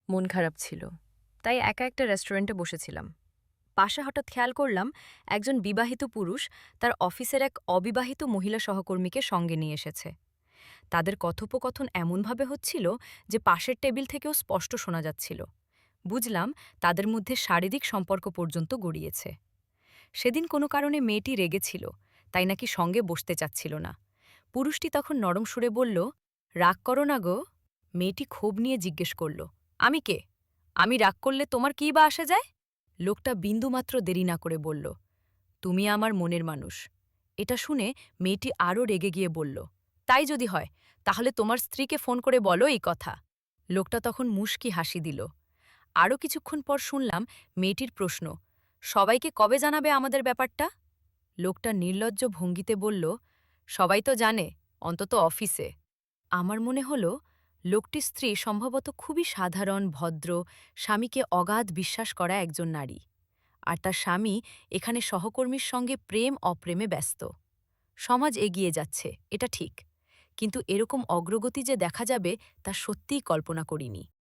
মন খারাপ ছিল, তাই একা একটা রেস্টুরেন্টে বসেছিলাম। পাশে হঠাৎ খেয়াল করলাম একজন বিবাহিত পুরুষ তার অফিসের এক অবিবাহিত মহিলা সহকর্মীকে সঙ্গে নিয়ে এসেছে। তাদের কথোপকথন এমনভাবে হচ্ছিল যে পাশের টেবিল থেকেও স্পষ্ট শোনা যাচ্ছিল। বুঝলাম তাদের মধ্যে শারীরিক সম্পর্ক পর্যন্ত গড়িয়েছে। সেদিন কোনো কারণে মেয়েটি রেগেছিল, তাই নাকি সঙ্গে বসতে চাচ্ছিল না। পুরুষটি তখন নরম সুরে বলল, রাগ করো না গো। মেয়েটি ক্ষোভ নিয়ে জিজ্ঞেস করল, আমি কে? আমি রাগ করলে তোমার কী বা আসে যায়? লোকটা বিন্দুমাত্র দেরি না করে বলল, তুমি আমার মনের মানুষ। এটা শুনে মেয়েটি আরও রেগে গিয়ে বলল, তাই যদি হয় তাহলে তোমার স্ত্রীকে ফোন করে বলো এই কথা। লোকটা তখন মুশকি হাসি দিল। আরও কিছুক্ষণ পর শুনলাম মেয়েটির প্রশ্ন, সবাইকে কবে জানাবে আমাদের ব্যাপারটা? লোকটা নির্লজ্জ ভঙ্গিতে বলল, সবাই তো জানে, অন্তত অফিসে। আমার মনে হল লোকটির স্ত্রী সম্ভবত খুবই সাধারণ, ভদ্র, স্বামীকে অগাধ বিশ্বাস করা একজন নারী। আর তার স্বামী এখানে সহকর্মীর সঙ্গে প্রেম অপ্রেমে ব্যস্ত। সমাজ এগিয়ে যাচ্ছে, এটা ঠিক, কিন্তু এরকম অগ্রগতি যে দেখা যাবে তা সত্যিই কল্পনা করিনি।